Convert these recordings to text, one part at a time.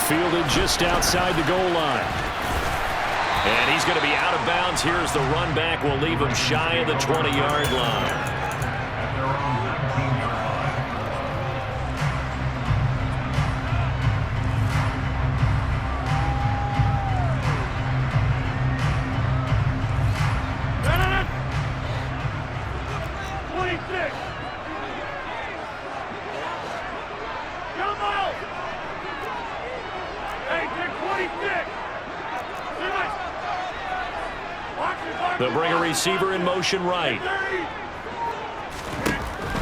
fielded just outside the goal line. And he's going to be out of bounds. Here's the run back. We'll leave him shy of the 20-yard line. They'll bring a receiver in motion right.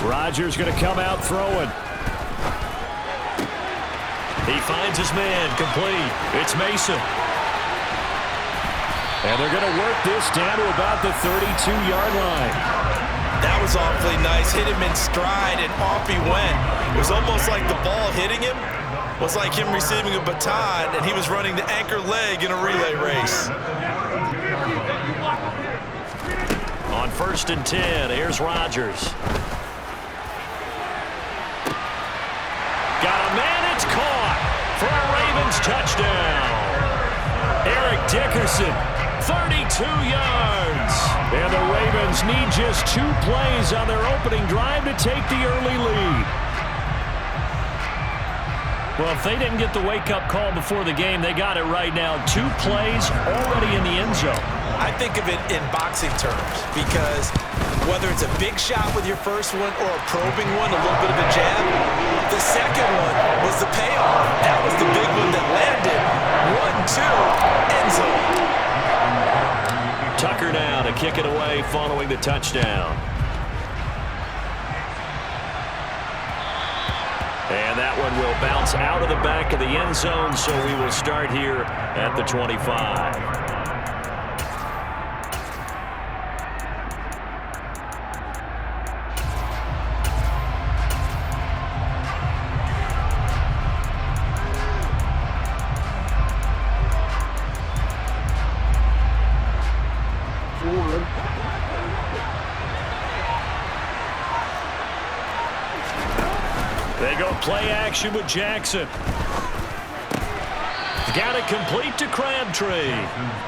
Rodgers going to come out throwing. He finds his man, complete. It's Mason. And they're going to work this down to about the 32-yard line. That was awfully nice. Hit him in stride, and off he went. It was almost like the ball hitting him was like him receiving a baton, and he was running the anchor leg in a relay race. On 1st and 10, here's Rodgers. Got a man, it's caught for a Ravens touchdown. Eric Dickerson, 32 yards. And the Ravens need just 2 plays on their opening drive to take the early lead. Well, if they didn't get the wake-up call before the game, they got it right now. 2 plays already in the end zone. I think of it in boxing terms because whether it's a big shot with your first one or a probing one, a little bit of a jab, the second one was the payoff. That was the big one that landed. 1-2, end zone. Tucker now to kick it away following the touchdown. And that one will bounce out of the back of the end zone, so we will start here at the 25. They go play action with Jackson. Got it complete to Crabtree.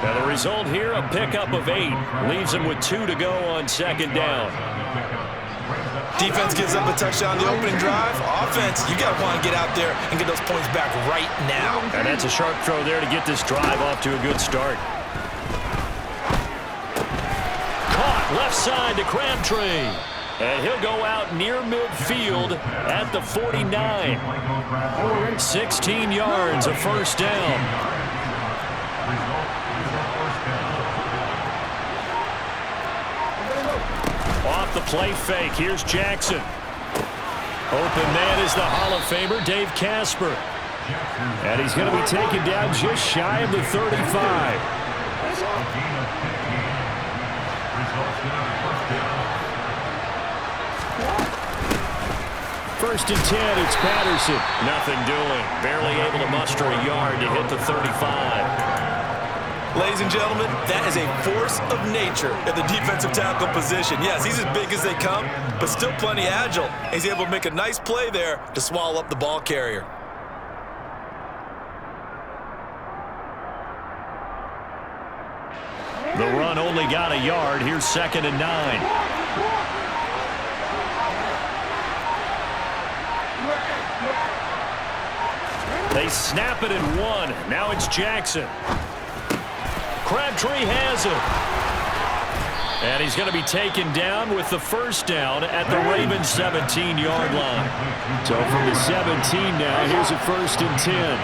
Now the result here, a pickup of 8. Leaves him with 2 to go on 2nd down. Defense gives up a touchdown the opening drive. Offense, you got to want to get out there and get those points back right now. And that's a sharp throw there to get this drive off to a good start. Caught left side to Crabtree. And he'll go out near midfield at the 49. 16 yards, a first down. Off the play fake, here's Jackson. Open man is the Hall of Famer, Dave Casper. And he's going to be taken down just shy of the 35. 1st and 10, it's Patterson. Nothing doing. Barely able to muster a yard to hit the 35. Ladies and gentlemen, that is a force of nature at the defensive tackle position. Yes, he's as big as they come, but still plenty agile. He's able to make a nice play there to swallow up the ball carrier. The run only got a yard. Here's 2nd and 9. They snap it at 1. Now it's Jackson. Crabtree has it. And he's going to be taken down with the first down at the Ravens 17-yard line. So from the 17 now, here's a 1st and 10.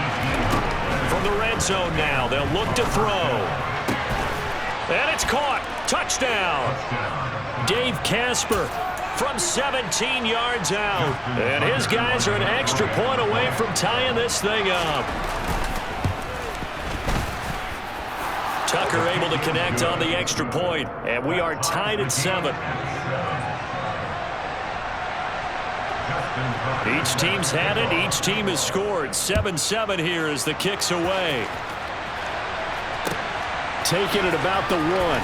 From the red zone now, they'll look to throw. And it's caught. Touchdown. Dave Casper from 17 yards out. And his guys are an extra point away from tying this thing up. Tucker able to connect on the extra point, and we are tied at 7. Each team's had it. Each team has scored. 7-7 here as the kick's away. Taking it about the 1.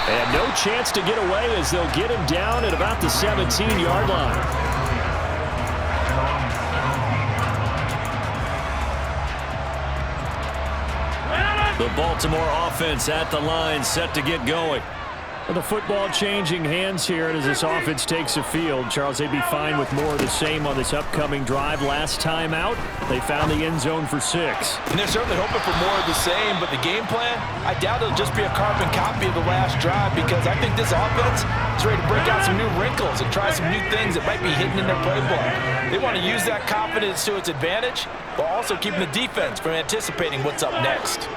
And no chance to get away as they'll get him down at about the 17-yard line. The Baltimore offense at the line, set to get going. Well, the football changing hands here as this offense takes the field. Charles, they'd be fine with more of the same on this upcoming drive. Last time out, they found the end zone for 6. And they're certainly hoping for more of the same, but the game plan, I doubt it'll just be a carbon copy of the last drive, because I think this offense is ready to break out some new wrinkles and try some new things that might be hidden in their playbook. They want to use that confidence to its advantage, while also keeping the defense from anticipating what's up next.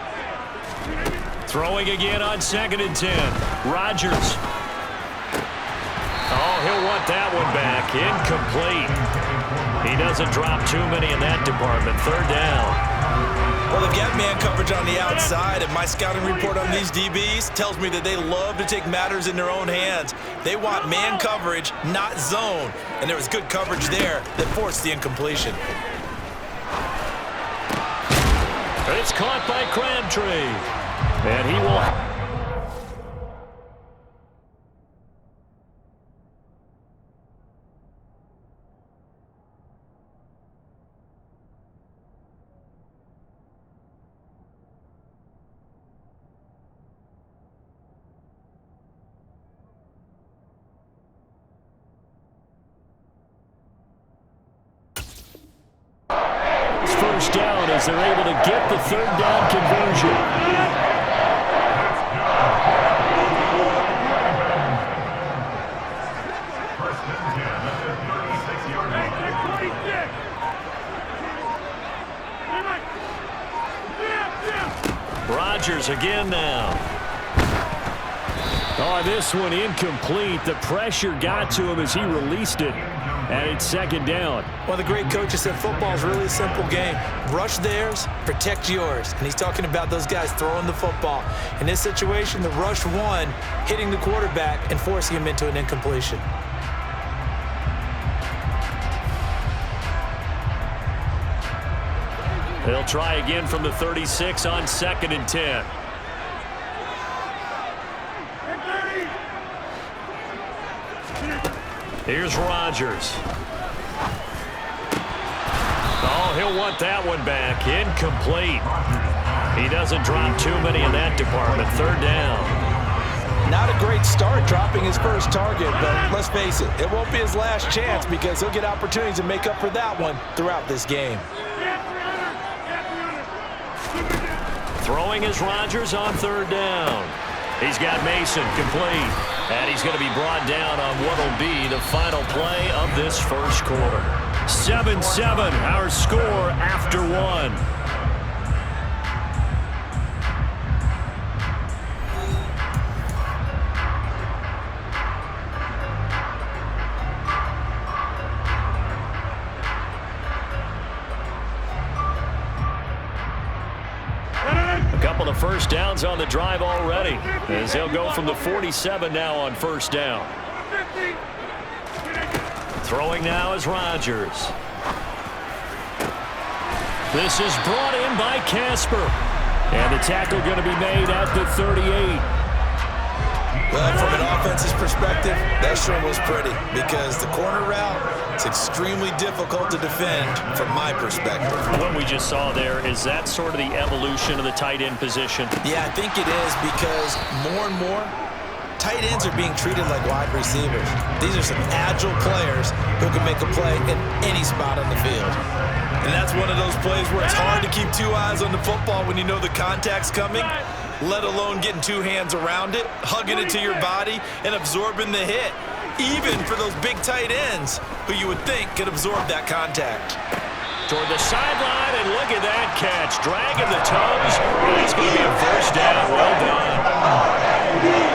Throwing again on 2nd and 10. Rodgers. Oh, he'll want that one back. Incomplete. He doesn't drop too many in that department. 3rd down. Well, they've got man coverage on the outside, and my scouting report on these DBs tells me that they love to take matters in their own hands. They want man coverage, not zone. And there was good coverage there that forced the incompletion. It's caught by Crabtree. And he will... It's 1st down as they're able to get the 3rd down conversion. Rodgers again now. Oh, this one incomplete. The pressure got to him as he released it. And it's 2nd down. One of the great coaches said football is really a simple game. Rush theirs, protect yours. And he's talking about those guys throwing the football. In this situation, the rush one, hitting the quarterback and forcing him into an incompletion. They'll try again from the 36 on 2nd and 10. Here's Rodgers. Oh, he'll want that one back. Incomplete. He doesn't drop too many in that department. 3rd down. Not a great start dropping his first target, but let's face it, it won't be his last chance, because he'll get opportunities to make up for that one throughout this game. Throwing is Rodgers on 3rd down. He's got Mason complete. And he's going to be brought down on what will be the final play of this 1st quarter. 7-7, our score after 1. Couple of 1st downs on the drive already, as they'll go from the 47 now on 1st down. Throwing now is Rodgers. This is brought in by Casper. And the tackle going to be made at the 38. Well, from an offense's perspective, that sure was pretty, because the corner route is extremely difficult to defend from my perspective. What we just saw there, is that sort of the evolution of the tight end position? Yeah, I think it is, because more and more, tight ends are being treated like wide receivers. These are some agile players who can make a play in any spot on the field. And that's one of those plays where it's hard to keep 2 eyes on the football when you know the contact's coming, let alone getting 2 hands around it, hugging it to your body, and absorbing the hit, even for those big tight ends who you would think could absorb that contact. Toward the sideline, and look at that catch. Dragging the toes. It's going to be a 1st down. Well done.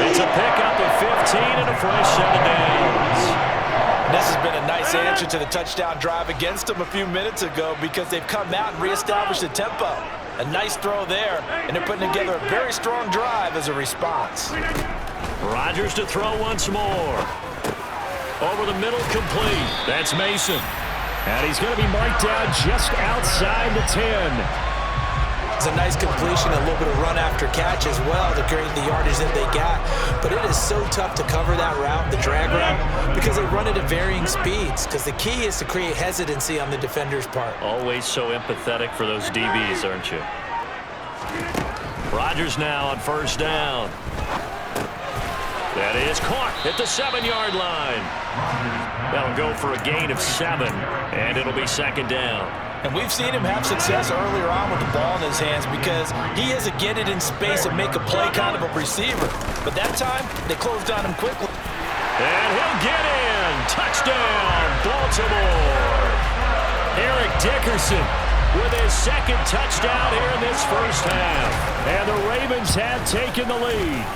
It's a pickup of 15 and a fresh set of downs. This has been a nice answer to the touchdown drive against them a few minutes ago, because they've come out and reestablished the tempo. A nice throw there, and they're putting together a very strong drive as a response. Rodgers to throw once more. Over the middle, complete. That's Mason. And he's going to be marked down just outside the 10. It's a nice completion, a little bit of run after catch as well to create the yardage that they got. But it is so tough to cover that route, the drag route, because they run it at varying speeds. Because the key is to create hesitancy on the defender's part. Always so empathetic for those DBs, aren't you? Rodgers now on first down. That is caught at the 7-yard line. That'll go for a gain of 7, and it'll be second down. And we've seen him have success earlier on with the ball in his hands because he has to get it in space and make a play kind of a receiver. But that time, they closed on him quickly. And he'll get in. Touchdown, Baltimore. Eric Dickerson with his second touchdown here in this first half. And the Ravens have taken the lead.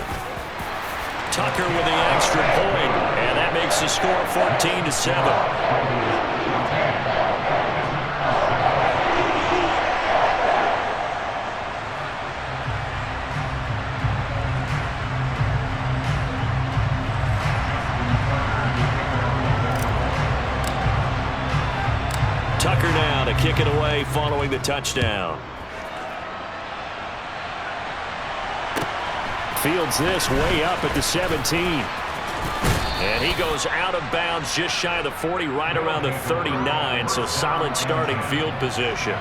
Tucker with the extra point, and that makes the score 14-7. Tucker now to kick it away following the touchdown. Fields this way up at the 17. And he goes out of bounds just shy of the 40, right around the 39, so solid starting field position.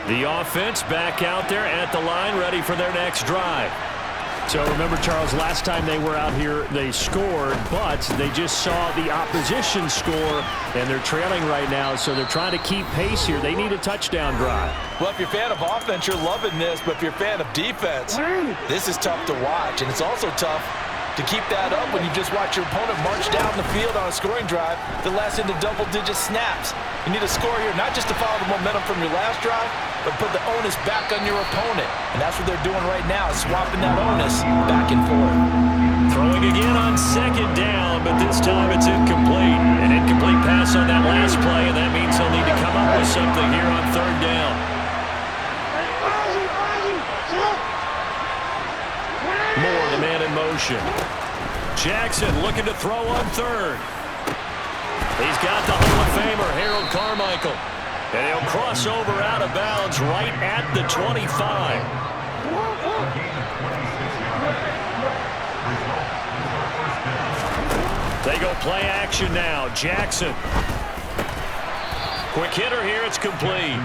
The offense back out there at the line, ready for their next drive. So remember, Charles, last time they were out here, they scored, but they just saw the opposition score, and they're trailing right now, so they're trying to keep pace here. They need a touchdown drive. Well, if you're a fan of offense, you're loving this, but if you're a fan of defense, this is tough to watch, and it's also tough to keep that up when you just watch your opponent march down the field on a scoring drive that lasts into double-digit snaps. You need a score here, not just to follow the momentum from your last drive, but put the onus back on your opponent. And that's what they're doing right now, swapping that onus back and forth. Throwing again on second down, but this time it's incomplete. An incomplete pass on that last play, and that means they'll need to come up with something here on third down. Moore, the man in motion. Jackson looking to throw on third. He's got the Hall of Famer, Harold Carmichael. And he'll cross over out of bounds right at the 25. They go play action now. Jackson. Quick hitter here. It's complete.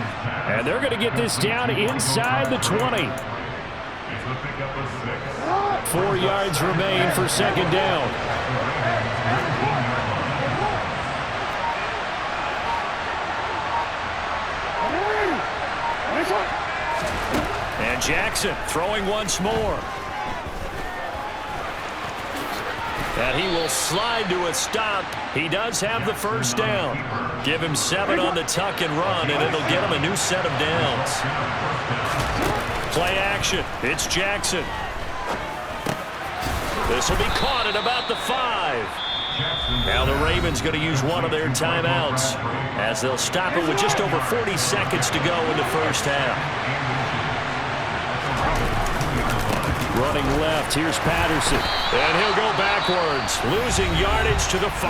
And they're going to get this down inside the 20. 4 yards remain for second down. And Jackson throwing once more. And he will slide to a stop. He does have the first down. Give him 7 on the tuck and run, and it'll get him a new set of downs. Play action. It's Jackson. This will be caught at about the 5. Now the Ravens going to use one of their timeouts as they'll stop it with just over 40 seconds to go in the first half. Running left, here's Patterson. And he'll go backwards, losing yardage to the 5.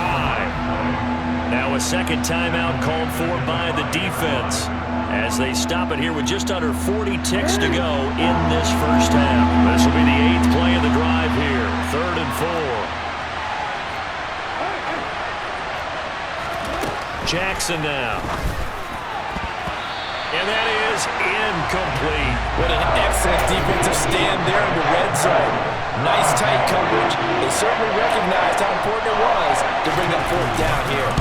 Now a second timeout called for by the defense as they stop it here with just under 40 ticks to go in this first half. This will be the 8th play of the drive here, 3rd and 4. Jackson now. And that is incomplete. What an excellent defensive stand there in the red zone. Nice tight coverage. They certainly recognized how important it was to bring up 4th down here.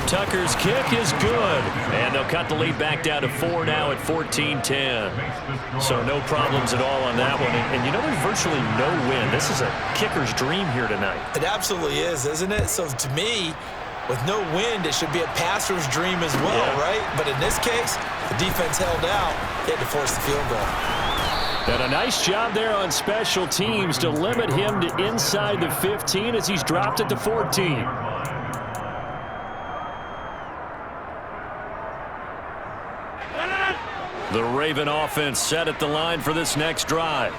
Tucker's kick is good. And they'll cut the lead back down to 4 now at 14-10. So no problems at all on that one. And you know, there's virtually no win. This is a kicker's dream here tonight. It absolutely is, isn't it? So to me, with no wind, it should be a passer's dream as well, right? But in this case, the defense held out. They had to force the field goal. And a nice job there on special teams to limit him to inside the 15 as he's dropped at the 14. The Raven offense set at the line for this next drive.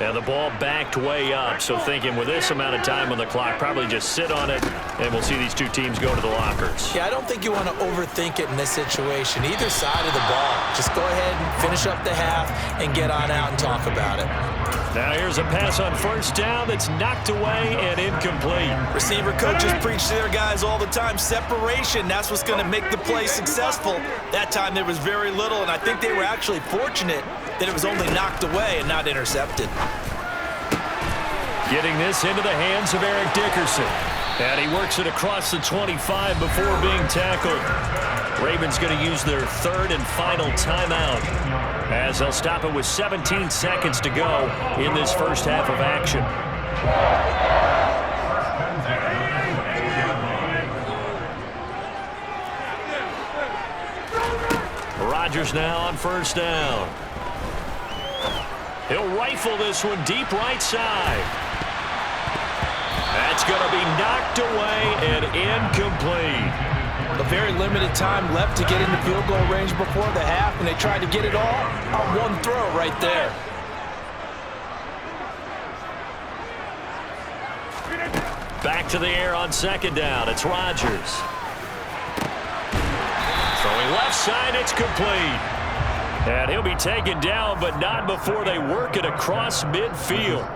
And the ball backed way up, so thinking with this amount of time on the clock, probably just sit on it, and we'll see these two teams go to the lockers. Yeah, I don't think you want to overthink it in this situation. Either side of the ball. Just go ahead and finish up the half and get on out and talk about it. Now here's a pass on first down that's knocked away and incomplete. Receiver coaches preach to their guys all the time. Separation, that's what's going to make the play successful. That time there was very little, and I think they were actually fortunate that it was only knocked away and not intercepted. Getting this into the hands of Eric Dickerson. And he works it across the 25 before being tackled. Ravens going to use their third and final timeout as they'll stop it with 17 seconds to go in this first half of action. Rodgers now on first down. He'll rifle this one deep right side. That's going to be knocked away and incomplete. A very limited time left to get into field goal range before the half, and they tried to get it all on one throw right there. Back to the air on second down. It's Rodgers. Throwing left side, it's complete. And he'll be taken down, but not before they work it across midfield.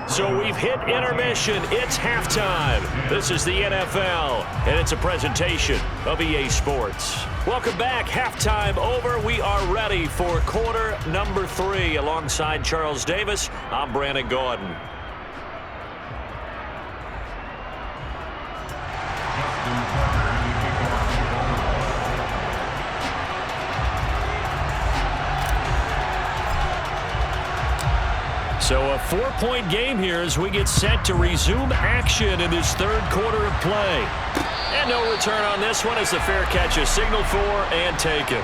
So we've hit intermission. It's halftime. This is the NFL, and it's a presentation of EA Sports. Welcome back. Halftime over. We are ready for quarter number 3. Alongside Charles Davis, I'm Brandon Gordon. So a 4-point game here as we get set to resume action in this third quarter of play. And no return on this one as the fair catch is signaled for and taken.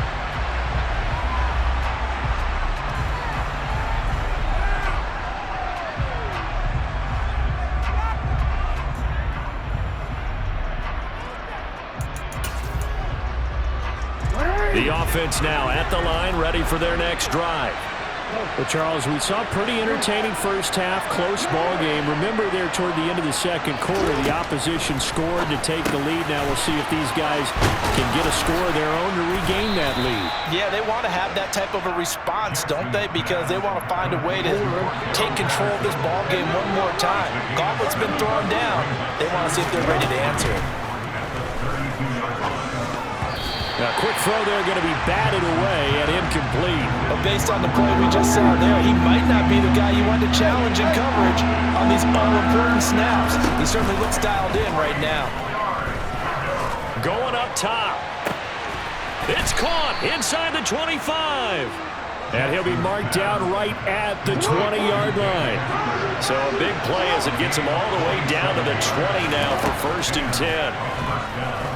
The offense now at the line, ready for their next drive. Well, Charles, we saw a pretty entertaining first half, close ball game. Remember there toward the end of the second quarter, the opposition scored to take the lead. Now we'll see if these guys can get a score of their own to regain that lead. Yeah, they want to have that type of a response, don't they? Because they want to find a way to take control of this ball game one more time. Gauntlet's been thrown down. They want to see if they're ready to answer it. Now, quick throw there, going to be batted away and incomplete. But based on the play we just saw there, he might not be the guy you want to challenge in coverage on these all-important snaps. He certainly looks dialed in right now. Going up top. It's caught inside the 25. And he'll be marked down right at the 20-yard line. So a big play as it gets him all the way down to the 20 now for 1st and 10.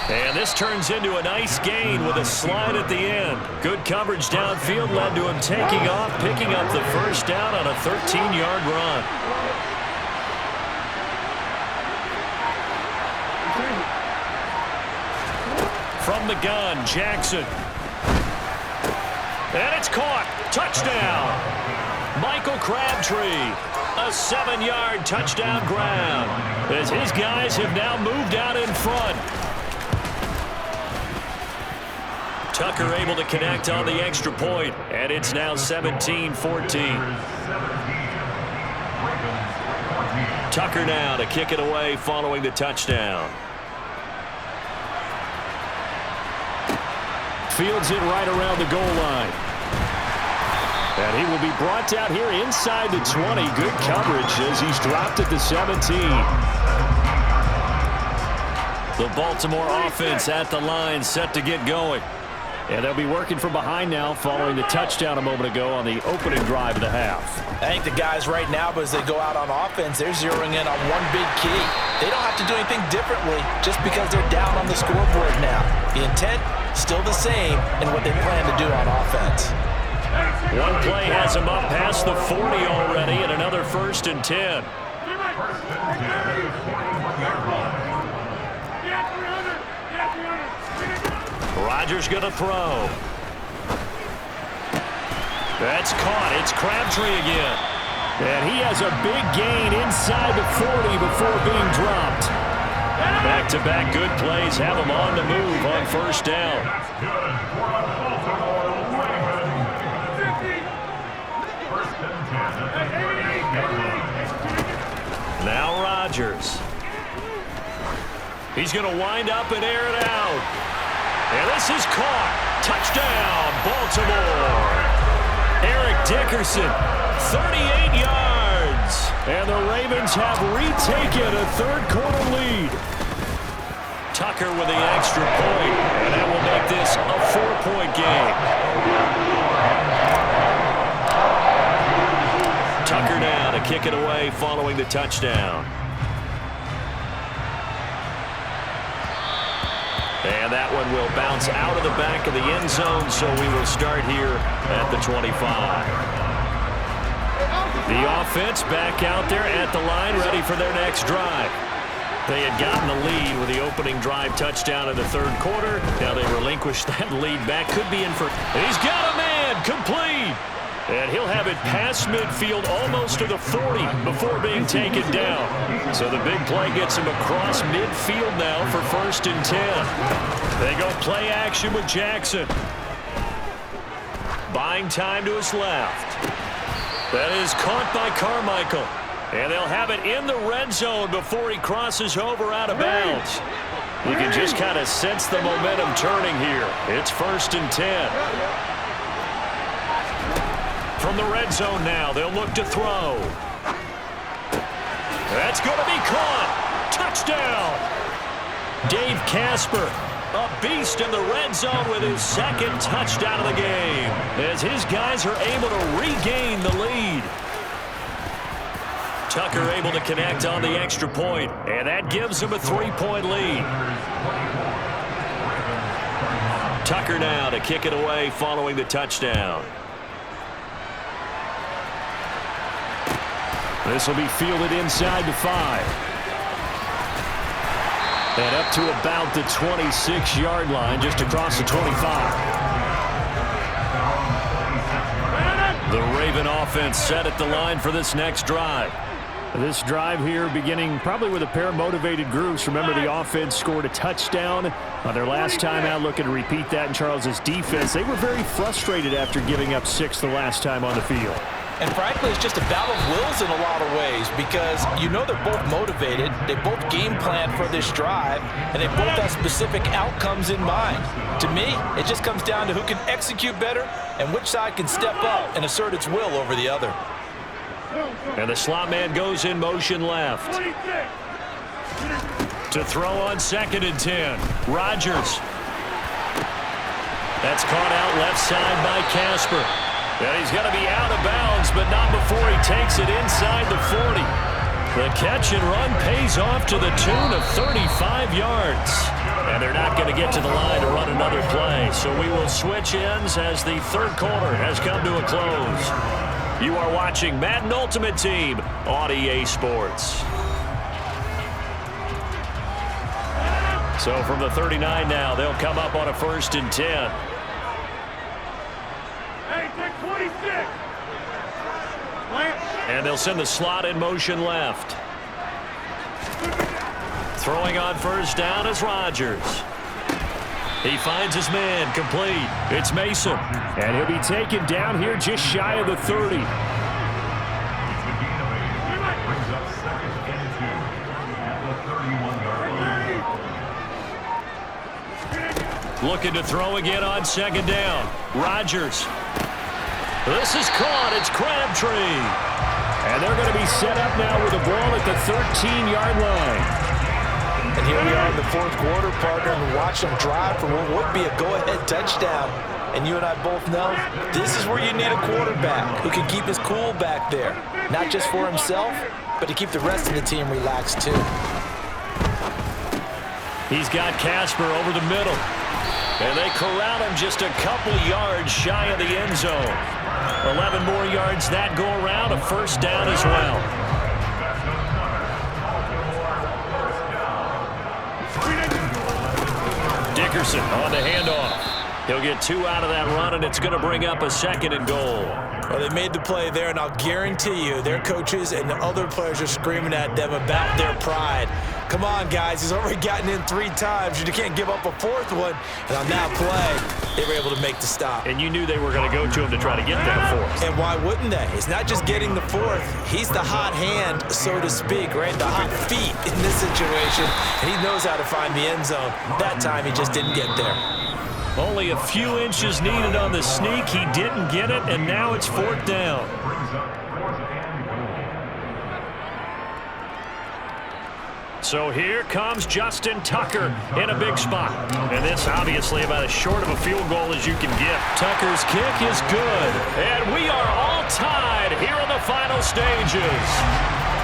And this turns into a nice gain with a slide at the end. Good coverage downfield led to him taking off, picking up the first down on a 13-yard run. From the gun, Jackson. And it's caught. Touchdown. Michael Crabtree. A 7-yard touchdown grab as his guys have now moved out in front. Tucker able to connect on the extra point, and it's now 17-14. Tucker now to kick it away following the touchdown. Fields it right around the goal line. And he will be brought down here inside the 20. Good coverage as he's dropped at the 17. The Baltimore offense at the line set to get going. And they'll be working from behind now following the touchdown a moment ago on the opening drive of the half. I think the guys right now, as they go out on offense, they're zeroing in on one big key. They don't have to do anything differently just because they're down on the scoreboard now. The intent, still the same in what they plan to do on offense. One play has him up past the 40 already, and another 1st and 10. Rodgers going to throw. That's caught. It's Crabtree again. And he has a big gain inside the 40 before being dropped. Back-to-back good plays have him on the move on first down. Now Rodgers. He's going to wind up and air it out. And this is caught. Touchdown, Baltimore. Eric Dickerson, 38 yards. And the Ravens have retaken a third-quarter lead. Tucker with the extra point, and that will make this a 4-point game. Tucker now to kick it away following the touchdown. And that one will bounce out of the back of the end zone, so we will start here at the 25. The offense back out there at the line, ready for their next drive. They had gotten the lead with the opening drive touchdown in the third quarter. Now they relinquish that lead back. Could be in for... He's got a man, complete. And he'll have it past midfield almost to the 40 before being taken down. So the big play gets him across midfield now for 1st and 10. They go play action with Jackson. Buying time to his left. That is caught by Carmichael. And they'll have it in the red zone before he crosses over out of bounds. You can just kind of sense the momentum turning here. It's 1st and 10. From the red zone now, they'll look to throw. That's going to be caught. Touchdown. Dave Casper, a beast in the red zone with his second touchdown of the game, as his guys are able to regain the lead. Tucker able to connect on the extra point, and that gives him a 3-point lead. Tucker now to kick it away following the touchdown. This will be fielded inside the 5. And up to about the 26-yard line, just across the 25. The Raven offense set at the line for this next drive. This drive here beginning probably with a pair of motivated groups. Remember, the offense scored a touchdown on their last time out. Looking to repeat that in Charles's defense. They were very frustrated after giving up 6 the last time on the field. And frankly, it's just a battle of wills in a lot of ways, because you know they're both motivated, they both game plan for this drive, and they both have specific outcomes in mind. To me, it just comes down to who can execute better and which side can step up and assert its will over the other. And the slot man goes in motion left. To throw on 2nd and 10. Rodgers. That's caught out left side by Casper. And he's going to be out of bounds, but not before he takes it inside the 40. The catch and run pays off to the tune of 35 yards. And they're not going to get to the line to run another play. So we will switch ends as the third quarter has come to a close. You are watching Madden Ultimate Team on EA Sports. So from the 39 now, they'll come up on a 1st and 10. And they'll send the slot in motion left. Throwing on first down is Rodgers. He finds his man, complete. It's Mason. And he'll be taken down here just shy of the 30. Looking to throw again on 2nd down. Rodgers. This is caught. It's Crabtree. And they're going to be set up now with the ball at the 13-yard line. And here we are in the fourth quarter, partner, and watch them drive for what would be a go-ahead touchdown. And you and I both know this is where you need a quarterback who can keep his cool back there. Not just for himself, but to keep the rest of the team relaxed too. He's got Casper over the middle. And they corral him just a couple yards shy of the end zone. 11 more yards that go around, a 1st down as well. Dickerson on the handoff. He'll get 2 out of that run, and it's going to bring up a 2nd and goal. Well, they made the play there, and I'll guarantee you their coaches and the other players are screaming at them about their pride. Come on, guys. He's already gotten in 3 times. You can't give up a 4th one. And on that play, they were able to make the stop. And you knew they were going to go to him to try to get that 4th. And why wouldn't they? It's not just getting the 4th. He's the hot hand, so to speak, right? The hot feet in this situation. And he knows how to find the end zone. That time, he just didn't get there. Only a few inches needed on the sneak. He didn't get it, and now it's 4th down. So here comes Justin Tucker in a big spot. And this obviously about as short of a field goal as you can get. Tucker's kick is good. And we are all tied here in the final stages.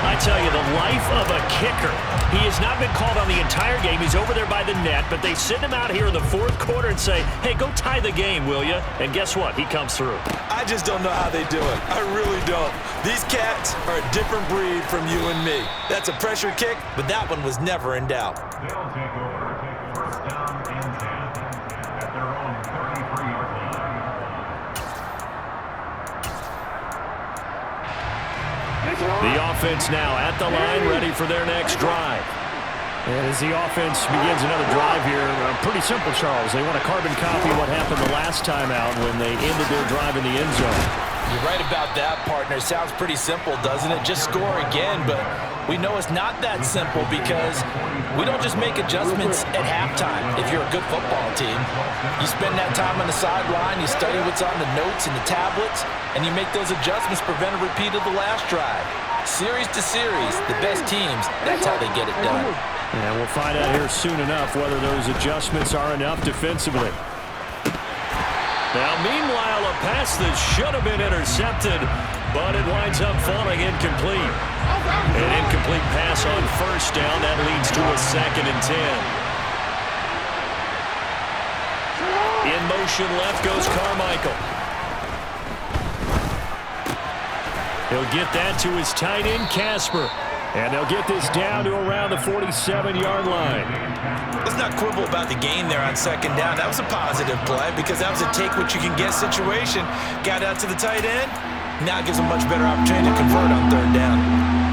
I tell you, the life of a kicker. He has not been called on the entire game. He's over there by the net, but they send him out here in the 4th quarter and say, hey, go tie the game, will you? And guess what? He comes through. I just don't know how they do it. I really don't. These cats are a different breed from you and me. That's a pressure kick, but that one was never in doubt. They'll take over to 1st down and 10 at their own 33-yard line. The offense now at the line, ready for their next drive. And as the offense begins another drive here, pretty simple, Charles. They want to carbon copy what happened the last time out when they ended their drive in the end zone. You're right about that, partner. Sounds pretty simple, doesn't it? Just score again, but we know it's not that simple because we don't just make adjustments at halftime if you're a good football team. You spend that time on the sideline, you study what's on the notes and the tablets, and you make those adjustments, prevent a repeat of the last drive. Series to series, the best teams, that's how they get it done. And we'll find out here soon enough whether those adjustments are enough defensively. Now, meanwhile, a pass that should have been intercepted, but it winds up falling incomplete. An incomplete pass on 1st down. That leads to a 2nd and 10. In motion left goes Carmichael. He'll get that to his tight end, Casper. And they'll get this down to around the 47-yard line. Let's not quibble about the gain there on 2nd down. That was a positive play because that was a take-what-you-can-get situation. Got out to the tight end. Now it gives a much better opportunity to convert on 3rd down.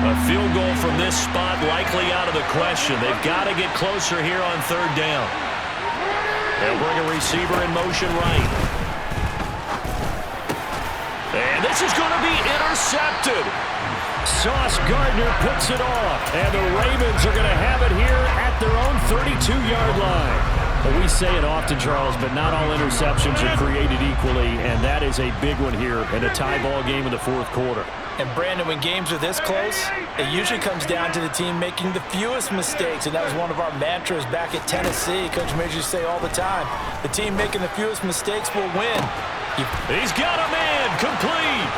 A field goal from this spot likely out of the question. They've got to get closer here on 3rd down. They'll bring a receiver in motion right. And this is going to be intercepted. Sauce Gardner puts it off, and the Ravens are going to have it here at their own 32-yard line. Well, we say it often, Charles, but not all interceptions are created equally, and that is a big one here in a tie ball game in the 4th quarter. And, Brandon, when games are this close, it usually comes down to the team making the fewest mistakes, and that was one of our mantras back at Tennessee. Coach Major say all the time, the team making the fewest mistakes will win. He's got a man, complete.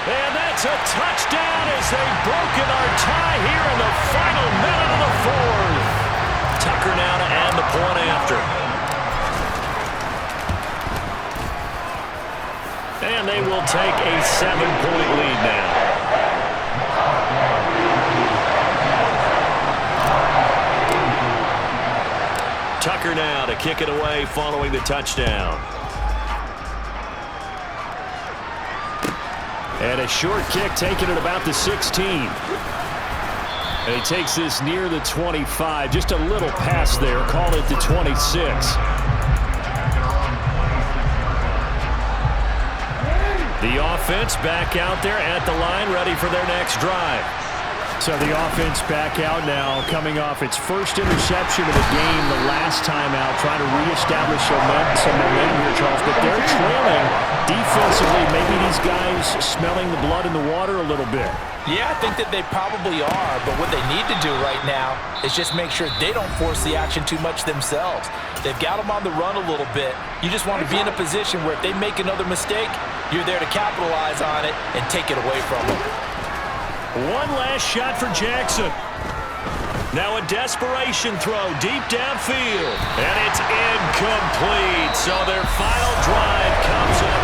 And that's a touchdown as they've broken our tie here in the final minute of the 4th. Tucker now to add the point after. And they will take a 7-point lead now. Tucker now to kick it away following the touchdown. And a short kick taken at about the 16. And he takes this near the 25. Just a little pass there. Call it the 26. The offense back out there at the line, ready for their next drive. So the offense back out now, coming off its first interception of the game the last time out, trying to reestablish some momentum here, Charles. But they're trailing defensively. Maybe these guys smelling the blood in the water a little bit. Yeah, I think that they probably are, but what they need to do right now is just make sure they don't force the action too much themselves. They've got them on the run a little bit. You just want to be in a position where if they make another mistake, you're there to capitalize on it and take it away from them. One last shot for Jackson. Now a desperation throw deep downfield. And it's incomplete. So their final drive comes up